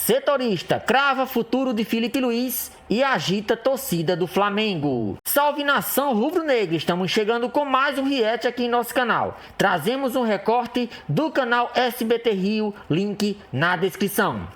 Setorista crava futuro de Filipe Luís e agita a torcida do Flamengo. Salve nação rubro-negra, estamos chegando com mais um react aqui em nosso canal. Trazemos um recorte do canal SBT Rio, link na descrição.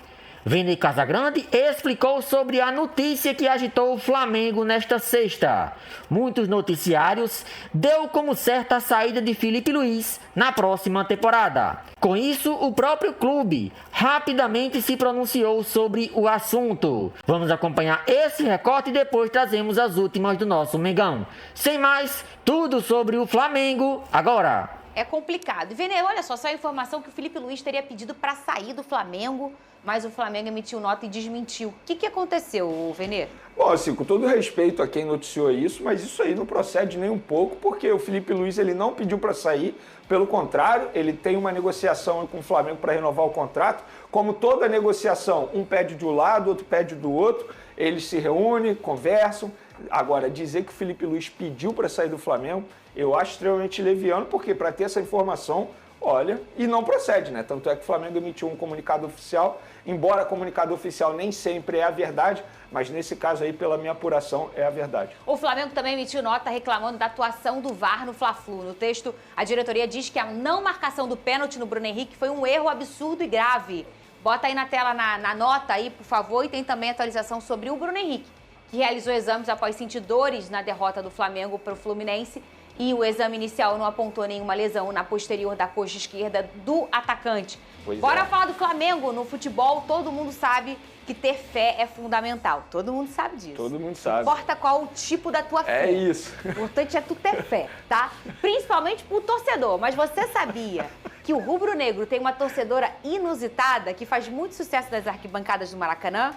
Vene Casagrande explicou sobre a notícia que agitou o Flamengo nesta sexta. Muitos noticiários deu como certa a saída de Filipe Luís na próxima temporada. Com isso, o próprio clube rapidamente se pronunciou sobre o assunto. Vamos acompanhar esse recorte e depois trazemos as últimas do nosso Mengão. Sem mais, tudo sobre o Flamengo agora. É complicado. E, Vene, olha só, saiu a informação que o Filipe Luís teria pedido para sair do Flamengo, mas o Flamengo emitiu nota e desmentiu. O que aconteceu, Vene? Bom, assim, com todo respeito a quem noticiou isso, mas isso aí não procede nem um pouco, porque o Filipe Luís ele não pediu para sair, pelo contrário, ele tem uma negociação com o Flamengo para renovar o contrato. Como toda negociação, um pede de um lado, outro pede do outro, eles se reúnem, conversam. Agora, dizer que o Filipe Luís pediu para sair do Flamengo, eu acho extremamente leviano, porque para ter essa informação, olha, e não procede, né? Tanto é que o Flamengo emitiu um comunicado oficial, embora comunicado oficial nem sempre é a verdade, mas nesse caso aí, pela minha apuração, é a verdade. O Flamengo também emitiu nota reclamando da atuação do VAR no Fla-Flu. No texto, a diretoria diz que a não marcação do pênalti no Bruno Henrique foi um erro absurdo e grave. Bota aí na tela, na nota aí, por favor, e tem também atualização sobre o Bruno Henrique, que realizou exames após sentir dores na derrota do Flamengo para o Fluminense, e o exame inicial não apontou nenhuma lesão na posterior da coxa esquerda do atacante. Bora falar do Flamengo. No futebol, todo mundo sabe que ter fé é fundamental. Todo mundo sabe disso. Todo mundo sabe. Não importa qual o tipo da tua fé. É isso. O importante é tu ter fé, tá? Principalmente pro torcedor. Mas você sabia que o rubro-negro tem uma torcedora inusitada que faz muito sucesso nas arquibancadas do Maracanã?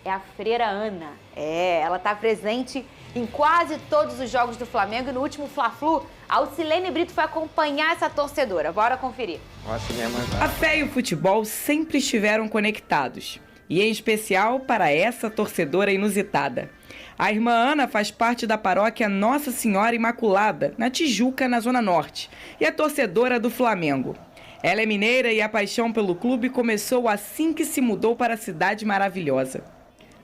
É a Freira Ana. Ela tá presente em quase todos os jogos do Flamengo, e no último Fla-Flu, a Alcilene Brito foi acompanhar essa torcedora. Bora conferir. Nossa, minha mãe. A fé e o futebol sempre estiveram conectados, e em especial para essa torcedora inusitada. A irmã Ana faz parte da paróquia Nossa Senhora Imaculada, na Tijuca, na Zona Norte, e é torcedora do Flamengo. Ela é mineira e a paixão pelo clube começou assim que se mudou para a cidade maravilhosa.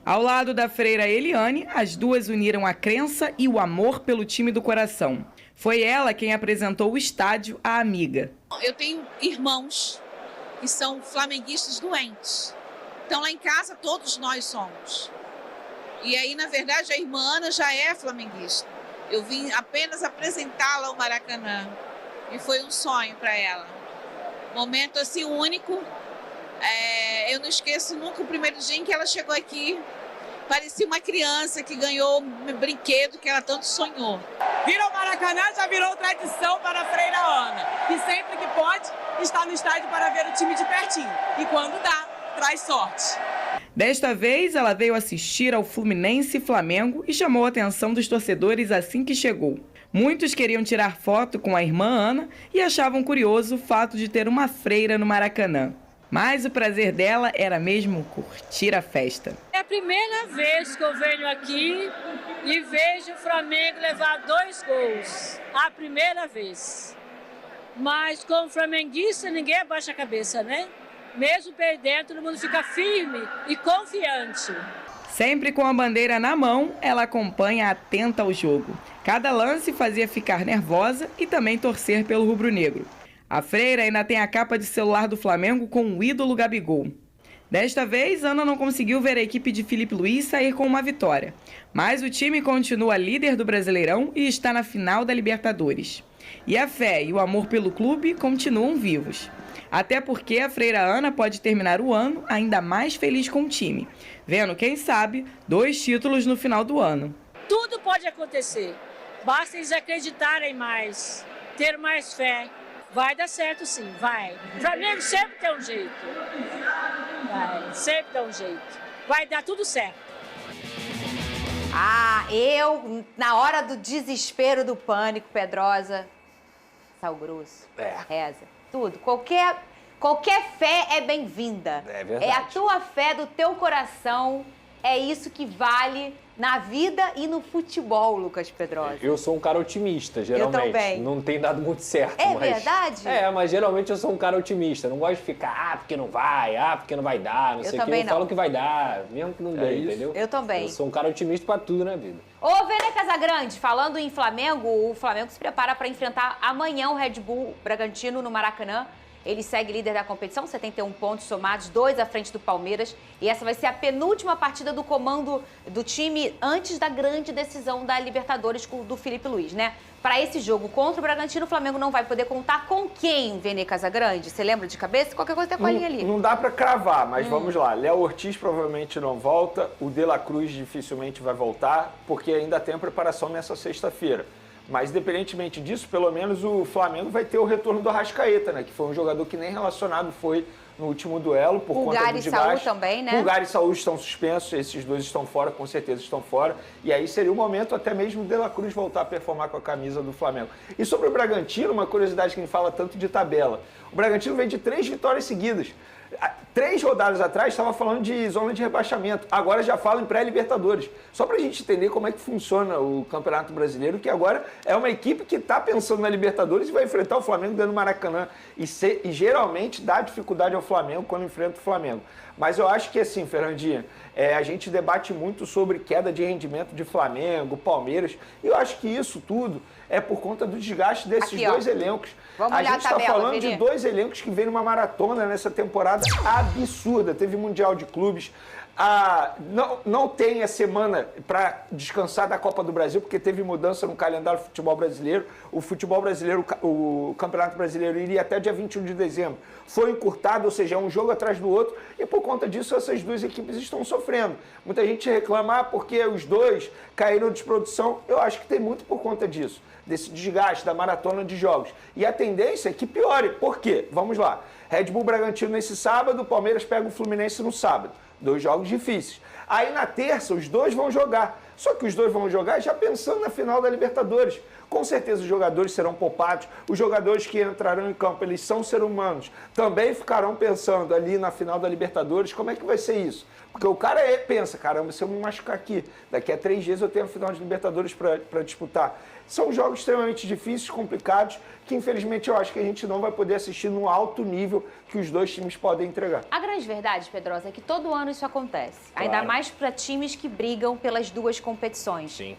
Ao lado da freira Eliane, as duas uniram a crença e o amor pelo time do coração. Foi ela quem apresentou o estádio à amiga. Eu tenho irmãos que são flamenguistas doentes. Então lá em casa todos nós somos. E aí, na verdade, a irmã Ana já é flamenguista. Eu vim apenas apresentá-la ao Maracanã. E foi um sonho para ela. Momento assim único. Eu não esqueço nunca o primeiro dia em que ela chegou aqui. Parecia uma criança que ganhou um brinquedo que ela tanto sonhou. Virou Maracanã, já virou tradição para a Freira Ana, que sempre que pode está no estádio para ver o time de pertinho. E quando dá, traz sorte. Desta vez, ela veio assistir ao Fluminense e Flamengo e chamou a atenção dos torcedores assim que chegou. Muitos queriam tirar foto com a irmã Ana e achavam curioso o fato de ter uma freira no Maracanã. Mas o prazer dela era mesmo curtir a festa. É a primeira vez que eu venho aqui e vejo o Flamengo levar 2 gols. A primeira vez. Mas como flamenguista, ninguém abaixa a cabeça, né? Mesmo perdendo, todo mundo fica firme e confiante. Sempre com a bandeira na mão, ela acompanha atenta ao jogo. Cada lance fazia ficar nervosa e também torcer pelo rubro-negro. A freira ainda tem a capa de celular do Flamengo com o ídolo Gabigol. Desta vez, Ana não conseguiu ver a equipe de Filipe Luís sair com uma vitória. Mas o time continua líder do Brasileirão e está na final da Libertadores. E a fé e o amor pelo clube continuam vivos. Até porque a freira Ana pode terminar o ano ainda mais feliz com o time, vendo, quem sabe, 2 títulos no final do ano. Tudo pode acontecer. Basta eles acreditarem mais, ter mais fé. Vai dar certo sim, vai. O Flamengo sempre tem um jeito. Vai, sempre dá um jeito. Vai dar tudo certo. Na hora do desespero, do pânico, Pedrosa, sal grosso, reza, tudo. Qualquer fé é bem-vinda. É verdade. É a tua fé do teu coração é isso que vale na vida e no futebol, Lucas Pedrosa. Eu sou um cara otimista, geralmente. Eu também. Não tem dado muito certo. É verdade? Mas geralmente eu sou um cara otimista. Não gosto de ficar, porque não vai, porque não vai dar, não sei o quê. Eu falo que vai dar, mesmo que não dê, entendeu? Eu também. Eu sou um cara otimista pra tudo na vida. Ô, Vene Casagrande, falando em Flamengo, o Flamengo se prepara para enfrentar amanhã o Red Bull Bragantino no Maracanã. Ele segue líder da competição, 71 pontos somados, 2 à frente do Palmeiras. E essa vai ser a penúltima partida do comando do time antes da grande decisão da Libertadores do Filipe Luiz, né? Para esse jogo contra o Bragantino, o Flamengo não vai poder contar com quem, Vene Casagrande? Você lembra de cabeça? Qualquer coisa tem com a linha ali. Não dá para cravar, mas vamos lá. Léo Ortiz provavelmente não volta, o De La Cruz dificilmente vai voltar, porque ainda tem a preparação nessa sexta-feira. Mas, independentemente disso, pelo menos o Flamengo vai ter o retorno do Arrascaeta, né? Que foi um jogador que nem relacionado foi no último duelo, por conta do desgaste. Pulgar e Saúl também, né? Pulgar e Saúl estão suspensos, esses dois estão fora, com certeza estão fora. E aí seria o momento até mesmo o De La Cruz voltar a performar com a camisa do Flamengo. E sobre o Bragantino, uma curiosidade que me fala tanto de tabela. O Bragantino vem de 3 vitórias seguidas. 3 rodadas atrás estava falando de zona de rebaixamento, agora já fala em pré-Libertadores. Só para a gente entender como é que funciona o Campeonato Brasileiro, que agora é uma equipe que está pensando na Libertadores e vai enfrentar o Flamengo dentro do Maracanã. E geralmente dá dificuldade ao Flamengo quando enfrenta o Flamengo. Mas eu acho que assim, Fernandinha, a gente debate muito sobre queda de rendimento de Flamengo, Palmeiras, e eu acho que isso tudo é por conta do desgaste desses dois elencos. Vamos a olhar gente está falando de 2 elencos que vêm numa maratona nessa temporada absurda. Teve Mundial de Clubes. Não tem a semana para descansar da Copa do Brasil, porque teve mudança no calendário do futebol brasileiro. O futebol brasileiro, o Campeonato Brasileiro iria até dia 21 de dezembro. Foi encurtado, ou seja, é um jogo atrás do outro, e por conta disso essas duas equipes estão sofrendo. Muita gente reclama porque os dois caíram de produção. Eu acho que tem muito por conta disso, desse desgaste, da maratona de jogos. E a tendência é que piore. Por quê? Vamos lá. Red Bull Bragantino nesse sábado, o Palmeiras pega o Fluminense no sábado. 2 jogos difíceis. Aí na terça os dois vão jogar. Só que os dois vão jogar já pensando na final da Libertadores. Com certeza os jogadores serão poupados. Os jogadores que entrarão em campo, eles são seres humanos. Também ficarão pensando ali na final da Libertadores, como é que vai ser isso? Porque o cara pensa, caramba, se eu me machucar aqui, daqui a 3 dias eu tenho a final de Libertadores para disputar. São jogos extremamente difíceis, complicados, que infelizmente eu acho que a gente não vai poder assistir no alto nível que os dois times podem entregar. A grande verdade, Pedrosa, é que todo ano isso acontece. Claro. Ainda mais para times que brigam pelas duas competições. Sim.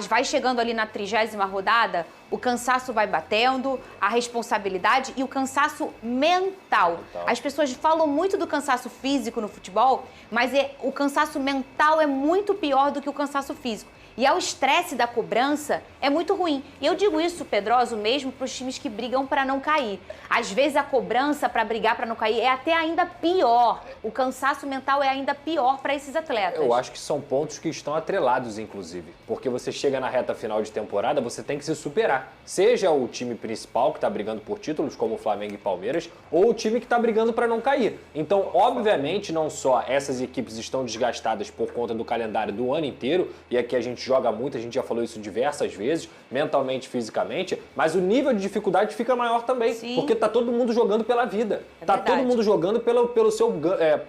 Vai chegando ali na 30ª rodada, o cansaço vai batendo, a responsabilidade e o cansaço mental. As pessoas falam muito do cansaço físico no futebol, mas o cansaço mental é muito pior do que o cansaço físico. E o estresse da cobrança é muito ruim. E eu digo isso, Pedroso, mesmo para os times que brigam para não cair. Às vezes a cobrança para brigar para não cair é até ainda pior. O cansaço mental é ainda pior para esses atletas. Eu acho que são pontos que estão atrelados, inclusive. Porque você chega na reta final de temporada, você tem que se superar. Seja o time principal que está brigando por títulos, como o Flamengo e Palmeiras, ou o time que está brigando para não cair. Então, obviamente, não só essas equipes estão desgastadas por conta do calendário do ano inteiro, e aqui a gente joga muito, a gente já falou isso diversas vezes, mentalmente, fisicamente, mas o nível de dificuldade fica maior também, Sim. porque tá todo mundo jogando pela vida. Tá verdade. todo mundo jogando pelo seu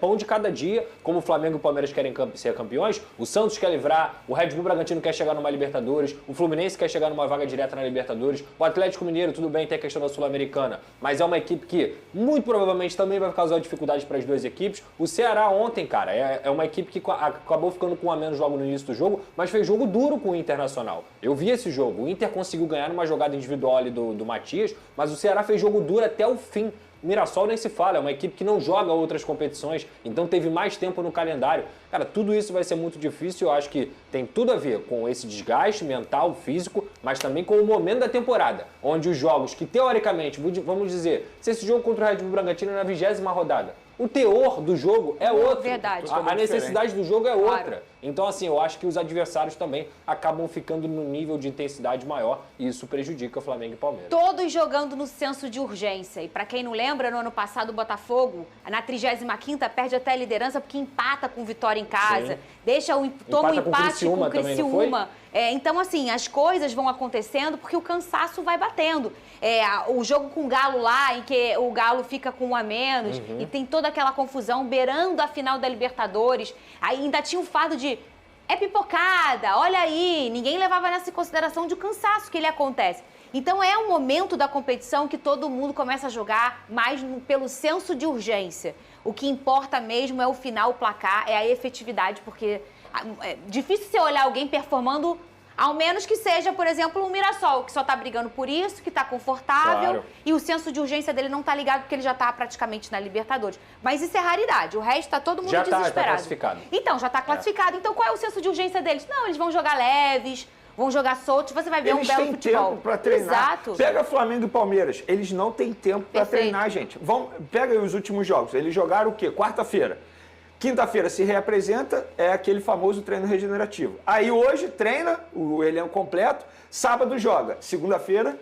pão de cada dia, como o Flamengo e o Palmeiras querem ser campeões, o Santos quer livrar, o Red Bull Bragantino quer chegar numa Libertadores, o Fluminense quer chegar numa vaga direta na Libertadores, o Atlético Mineiro, tudo bem, tem a questão da Sul-Americana, mas é uma equipe que muito provavelmente também vai causar dificuldade para as duas equipes. O Ceará ontem, cara, é uma equipe que acabou ficando com um a menos logo no início do jogo, mas fez jogo duro com o Internacional. Eu vi esse jogo, o Inter conseguiu ganhar numa jogada individual ali do Matias, mas o Ceará fez jogo duro até o fim. O Mirassol nem se fala, é uma equipe que não joga outras competições, então teve mais tempo no calendário. Cara, tudo isso vai ser muito difícil, eu acho que tem tudo a ver com esse desgaste mental, físico, mas também com o momento da temporada, onde os jogos que teoricamente, vamos dizer, se esse jogo contra o Red Bull Bragantino é na 20ª rodada, o teor do jogo é outro. Verdade. A necessidade do jogo é outra. Claro. Então, assim, eu acho que os adversários também acabam ficando no nível de intensidade maior e isso prejudica o Flamengo e o Palmeiras. Todos jogando no senso de urgência. E para quem não lembra, no ano passado o Botafogo, na 35ª, perde até a liderança porque empata com Vitória em casa. Sim. Toma um empate com o Criciúma. Criciúma. Então, assim, as coisas vão acontecendo porque o cansaço vai batendo. O jogo com o Galo lá, em que o Galo fica com 1 a menos, e tem todo toda aquela confusão, beirando a final da Libertadores. Aí ainda tinha o fato de, é pipocada, olha aí, ninguém levava nessa consideração de cansaço que ele acontece. Então é um momento da competição que todo mundo começa a jogar mais pelo senso de urgência. O que importa mesmo é o final, o placar, é a efetividade, porque é difícil você olhar alguém performando, ao menos que seja, por exemplo, um Mirassol, que só tá brigando por isso, que tá confortável, Claro. e o senso de urgência dele não tá ligado porque ele já tá praticamente na Libertadores. Mas isso é raridade, o resto tá todo mundo Já tá desesperado. classificado. Então, já tá classificado. Então, qual é o senso de urgência deles? Não, eles vão jogar leves, vão jogar soltos, você vai ver Eles um belo têm futebol. tempo para treinar. Exato. Pega Flamengo e Palmeiras, eles não têm tempo para Perfeito. treinar, gente. Pega aí os últimos jogos. Eles jogaram o quê? Quarta-feira. Quinta-feira se reapresenta, é aquele famoso treino regenerativo. Aí hoje treina o elenco completo, sábado joga, segunda-feira,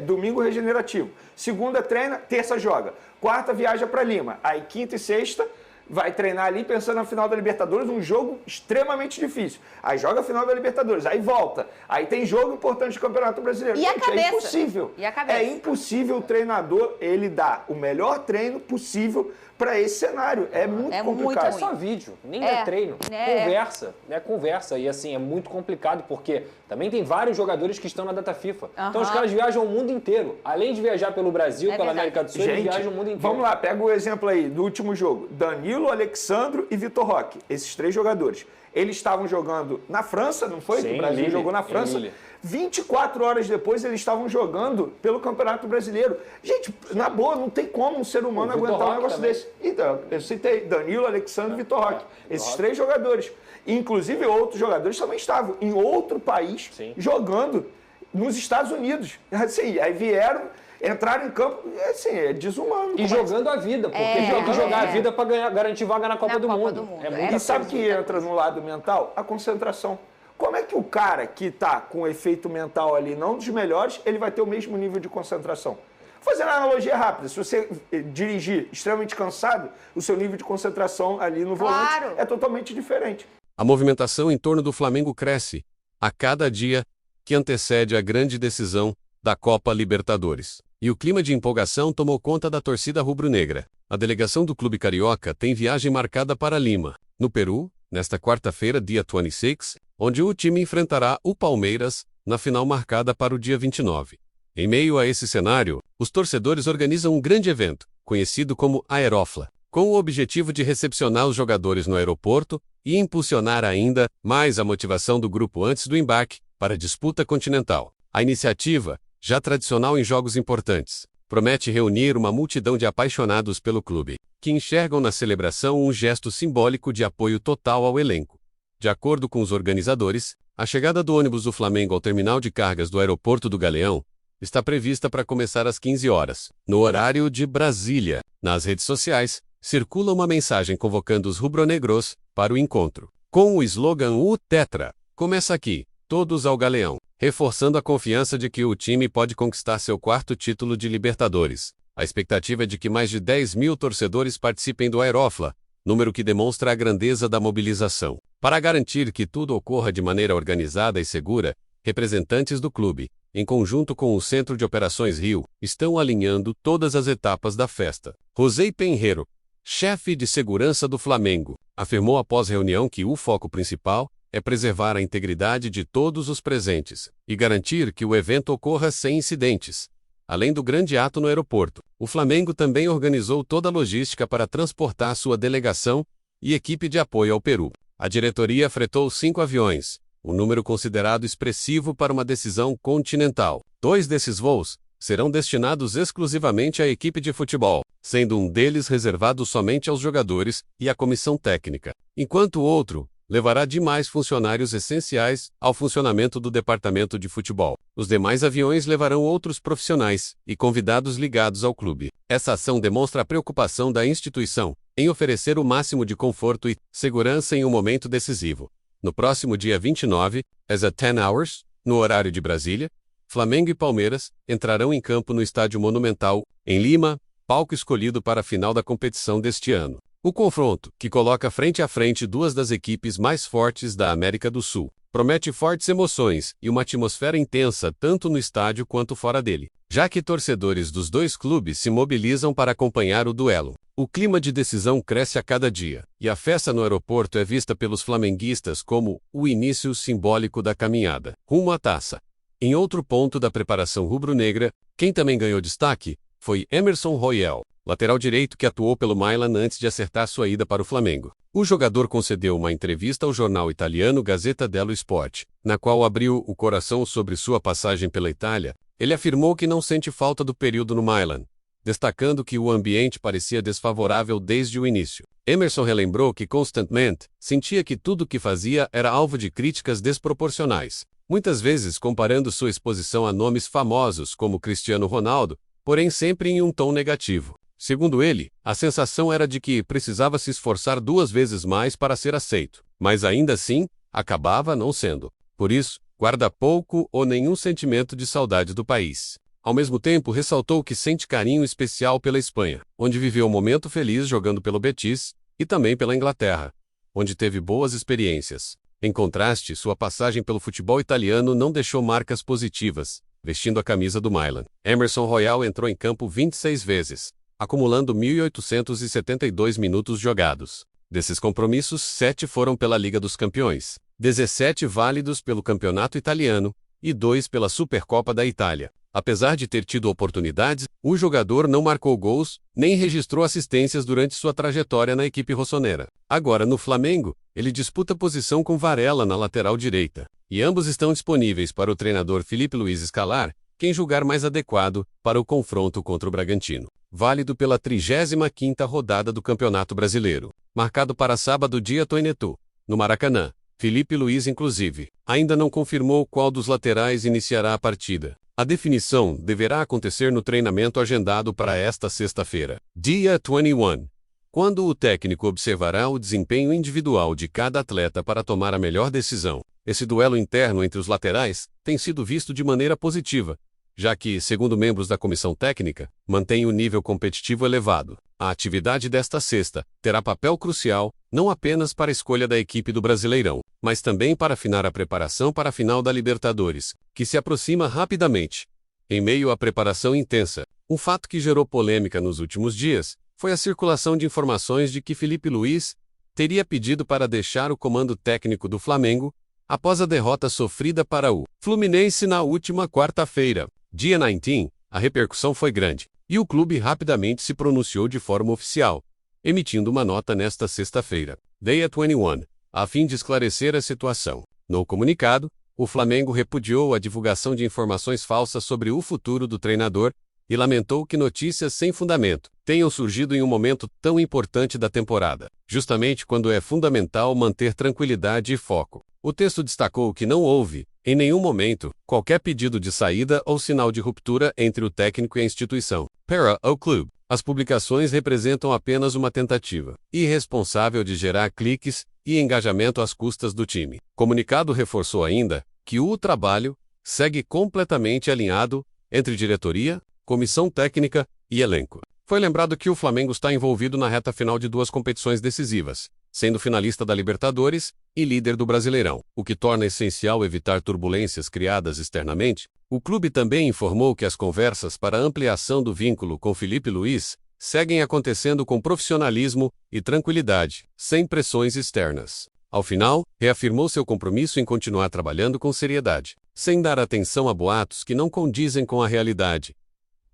domingo regenerativo. Segunda treina, terça joga. Quarta viaja para Lima. Aí quinta e sexta vai treinar ali pensando na final da Libertadores, um jogo extremamente difícil. Aí joga a final da Libertadores, aí volta. Aí tem jogo importante do Campeonato Brasileiro. E a Gente, cabeça? é impossível. E a cabeça? É impossível o treinador ele dar o melhor treino possível para esse cenário. É muito É muito complicado. É só vídeo, nem É, é treino. é. Conversa, né? Conversa. E assim, é muito complicado, porque também tem vários jogadores que estão na data FIFA. Então os Aham. caras viajam o mundo inteiro. Além de viajar pelo Brasil, É pela verdade. América do Sul, eles Gente, viajam o mundo inteiro. vamos lá, pega o exemplo aí do último jogo. Danilo, Alexandro e Vitor Roque. Esses três jogadores. Eles estavam jogando na França, não foi? Sim, O Brasil Lille, jogou na em França. Lille. 24 horas depois eles estavam jogando pelo Campeonato Brasileiro. Gente, na boa, não tem como um ser humano O Vitor aguentar um Roque negócio também. desse. Então, eu citei Danilo, Alexandre e Vitor Roque. Esses Roque. três jogadores. Inclusive, outros jogadores também estavam em outro país Sim. jogando nos Estados Unidos. Assim, aí vieram, entraram em campo, assim, é desumano. E jogando a vida, porque É, tem que jogar é. a vida para garantir vaga na Copa, Na do, Copa Mundo. do Mundo. É É. muito E sabe coisa, que muita entra no lado mental? A concentração. Como é que o cara que tá com efeito mental ali, não dos melhores, ele vai ter o mesmo nível de concentração? Fazendo uma analogia rápida, se você dirigir extremamente cansado, o seu nível de concentração ali no volante Claro. é totalmente diferente. A movimentação em torno do Flamengo cresce a cada dia que antecede a grande decisão da Copa Libertadores. E o clima de empolgação tomou conta da torcida rubro-negra. A delegação do clube carioca tem viagem marcada para Lima, no Peru, nesta quarta-feira, dia 26, onde o time enfrentará o Palmeiras na final marcada para o dia 29. Em meio a esse cenário, os torcedores organizam um grande evento, conhecido como Aerofla, com o objetivo de recepcionar os jogadores no aeroporto e impulsionar ainda mais a motivação do grupo antes do embarque para a disputa continental. A iniciativa, já tradicional em jogos importantes, promete reunir uma multidão de apaixonados pelo clube, que enxergam na celebração um gesto simbólico de apoio total ao elenco. De acordo com os organizadores, a chegada do ônibus do Flamengo ao terminal de cargas do aeroporto do Galeão está prevista para começar às 15 horas, no horário de Brasília. Nas redes sociais, circula uma mensagem convocando os rubro-negros para o encontro, com o slogan "O Tetra começa aqui, todos ao Galeão", reforçando a confiança de que o time pode conquistar seu quarto título de Libertadores. A expectativa é de que mais de 10 mil torcedores participem do Aerofla, número que demonstra a grandeza da mobilização. Para garantir que tudo ocorra de maneira organizada e segura, representantes do clube, em conjunto com o Centro de Operações Rio, estão alinhando todas as etapas da festa. Rosei Penheiro, chefe de segurança do Flamengo, afirmou após reunião que o foco principal é preservar a integridade de todos os presentes e garantir que o evento ocorra sem incidentes. Além do grande ato no aeroporto, o Flamengo também organizou toda a logística para transportar sua delegação e equipe de apoio ao Peru. A diretoria fretou 5 aviões, um número considerado expressivo para uma decisão continental. 2 desses voos serão destinados exclusivamente à equipe de futebol, sendo um deles reservado somente aos jogadores e à comissão técnica, enquanto o outro levará demais funcionários essenciais ao funcionamento do departamento de futebol. Os demais aviões levarão outros profissionais e convidados ligados ao clube. Essa ação demonstra a preocupação da instituição em oferecer o máximo de conforto e segurança em um momento decisivo. No próximo dia 29, às 10 horas, no horário de Brasília, Flamengo e Palmeiras entrarão em campo no Estádio Monumental, em Lima, palco escolhido para a final da competição deste ano. O confronto, que coloca frente a frente duas das equipes mais fortes da América do Sul, promete fortes emoções e uma atmosfera intensa tanto no estádio quanto fora dele. já que torcedores dos dois clubes se mobilizam para acompanhar o duelo. O clima de decisão cresce a cada dia, e a festa no aeroporto é vista pelos flamenguistas como o início simbólico da caminhada rumo à taça. Em outro ponto da preparação rubro-negra, quem também ganhou destaque foi Emerson Royal, lateral direito que atuou pelo Milan antes de acertar sua ida para o Flamengo. O jogador concedeu uma entrevista ao jornal italiano Gazzetta dello Sport, na qual abriu o coração sobre sua passagem pela Itália. Ele afirmou que não sente falta do período no Milan, destacando que o ambiente parecia desfavorável desde o início. Emerson relembrou que constantemente sentia que tudo o que fazia era alvo de críticas desproporcionais, muitas vezes comparando sua exposição a nomes famosos como Cristiano Ronaldo, porém sempre em um tom negativo. Segundo ele, a sensação era de que precisava se esforçar 2 vezes mais para ser aceito, mas ainda assim, acabava não sendo. Por isso, guarda pouco ou nenhum sentimento de saudade do país. Ao mesmo tempo, ressaltou que sente carinho especial pela Espanha, onde viveu um momento feliz jogando pelo Betis, e também pela Inglaterra, onde teve boas experiências. Em contraste, sua passagem pelo futebol italiano não deixou marcas positivas, vestindo a camisa do Milan. Emerson Royal entrou em campo 26 vezes, acumulando 1.872 minutos jogados. Desses compromissos, 7 foram pela Liga dos Campeões, 17 válidos pelo Campeonato Italiano e 2 pela Supercopa da Itália. Apesar de ter tido oportunidades, o jogador não marcou gols, nem registrou assistências durante sua trajetória na equipe rossonera. Agora, no Flamengo, ele disputa posição com Varela na lateral direita, e ambos estão disponíveis para o treinador Filipe Luiz escalar quem julgar mais adequado para o confronto contra o Bragantino, válido pela 35ª rodada do Campeonato Brasileiro, marcado para sábado dia 28, no Maracanã. Filipe Luiz, inclusive, ainda não confirmou qual dos laterais iniciará a partida. A definição deverá acontecer no treinamento agendado para esta sexta-feira, dia 21, quando o técnico observará o desempenho individual de cada atleta para tomar a melhor decisão. Esse duelo interno entre os laterais tem sido visto de maneira positiva, já que, segundo membros da comissão técnica, mantém o nível competitivo elevado. A atividade desta sexta terá papel crucial, não apenas para a escolha da equipe do Brasileirão, mas também para afinar a preparação para a final da Libertadores, que se aproxima rapidamente. Em meio à preparação intensa, um fato que gerou polêmica nos últimos dias foi a circulação de informações de que Filipe Luiz teria pedido para deixar o comando técnico do Flamengo após a derrota sofrida para o Fluminense na última quarta-feira, dia 19. A repercussão foi grande, e o clube rapidamente se pronunciou de forma oficial, emitindo uma nota nesta sexta-feira, dia 21, a fim de esclarecer a situação. No comunicado, o Flamengo repudiou a divulgação de informações falsas sobre o futuro do treinador e lamentou que notícias sem fundamento tenham surgido em um momento tão importante da temporada, justamente quando é fundamental manter tranquilidade e foco. O texto destacou que não houve, em nenhum momento, qualquer pedido de saída ou sinal de ruptura entre o técnico e a instituição. Para o clube, as publicações representam apenas uma tentativa irresponsável de gerar cliques e engajamento às custas do time. O comunicado reforçou ainda que o trabalho segue completamente alinhado entre diretoria, comissão técnica e elenco. Foi lembrado que o Flamengo está envolvido na reta final de 2 competições decisivas, sendo finalista da Libertadores e líder do Brasileirão, o que torna essencial evitar turbulências criadas externamente. O clube também informou que as conversas para a ampliação do vínculo com Filipe Luiz seguem acontecendo com profissionalismo e tranquilidade, sem pressões externas. Ao final, reafirmou seu compromisso em continuar trabalhando com seriedade, sem dar atenção a boatos que não condizem com a realidade.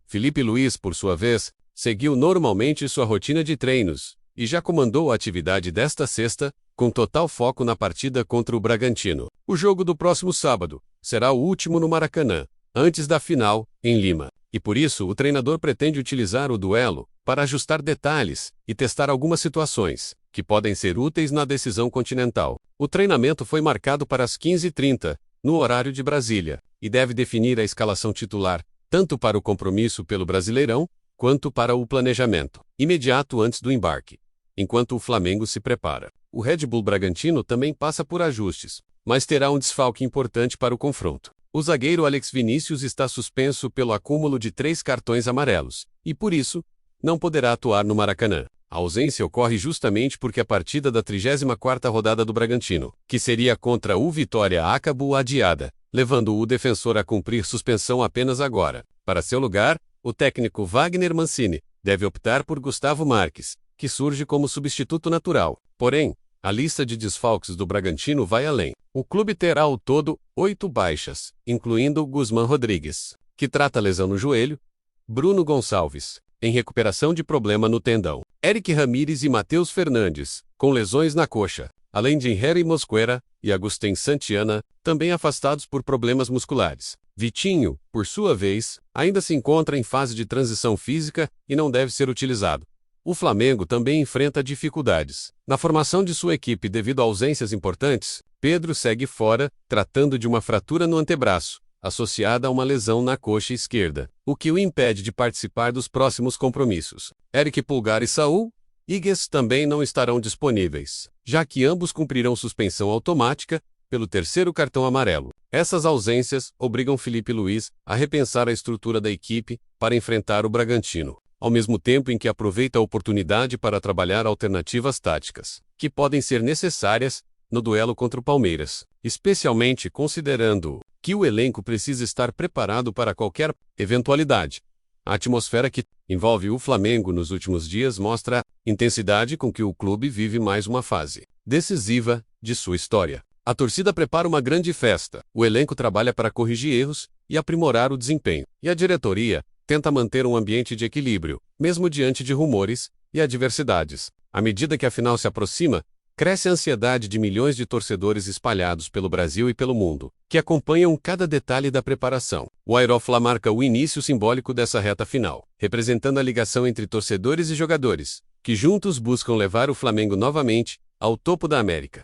Filipe Luiz, por sua vez, seguiu normalmente sua rotina de treinos e já comandou a atividade desta sexta, com total foco na partida contra o Bragantino. O jogo do próximo sábado será o último no Maracanã, antes da final, em Lima, e por isso o treinador pretende utilizar o duelo para ajustar detalhes e testar algumas situações que podem ser úteis na decisão continental. O treinamento foi marcado para as 15h30, no horário de Brasília, e deve definir a escalação titular, tanto para o compromisso pelo Brasileirão, quanto para o planejamento imediato antes do embarque. Enquanto o Flamengo se prepara, o Red Bull Bragantino também passa por ajustes, mas terá um desfalque importante para o confronto. O zagueiro Alex Vinícius está suspenso pelo acúmulo de 3 cartões amarelos, e por isso, não poderá atuar no Maracanã. A ausência ocorre justamente porque a partida da 34ª rodada do Bragantino, que seria contra o Vitória, acabou adiada, levando o defensor a cumprir suspensão apenas agora. Para seu lugar, o técnico Wagner Mancini deve optar por Gustavo Marques, que surge como substituto natural. Porém, a lista de desfalques do Bragantino vai além. O clube terá ao todo 8 baixas, incluindo Guzmán Rodrigues, que trata lesão no joelho, Bruno Gonçalves, em recuperação de problema no tendão, Eric Ramírez e Matheus Fernandes, com lesões na coxa, além de Henry Mosquera e Agustin Santiana, também afastados por problemas musculares. Vitinho, por sua vez, ainda se encontra em fase de transição física e não deve ser utilizado. O Flamengo também enfrenta dificuldades na formação de sua equipe devido a ausências importantes. Pedro segue fora, tratando de uma fratura no antebraço, associada a uma lesão na coxa esquerda, o que o impede de participar dos próximos compromissos. Eric Pulgar e Saúl Íguez também não estarão disponíveis, já que ambos cumprirão suspensão automática pelo 3º cartão amarelo. Essas ausências obrigam Filipe Luís a repensar a estrutura da equipe para enfrentar o Bragantino, ao mesmo tempo em que aproveita a oportunidade para trabalhar alternativas táticas, que podem ser necessárias no duelo contra o Palmeiras, especialmente considerando que o elenco precisa estar preparado para qualquer eventualidade. A atmosfera que envolve o Flamengo nos últimos dias mostra a intensidade com que o clube vive mais uma fase decisiva de sua história. A torcida prepara uma grande festa, o elenco trabalha para corrigir erros e aprimorar o desempenho, e a diretoria tenta manter um ambiente de equilíbrio, mesmo diante de rumores e adversidades. À medida que a final se aproxima, cresce a ansiedade de milhões de torcedores espalhados pelo Brasil e pelo mundo, que acompanham cada detalhe da preparação. O Aeroflá marca o início simbólico dessa reta final, representando a ligação entre torcedores e jogadores, que juntos buscam levar o Flamengo novamente ao topo da América.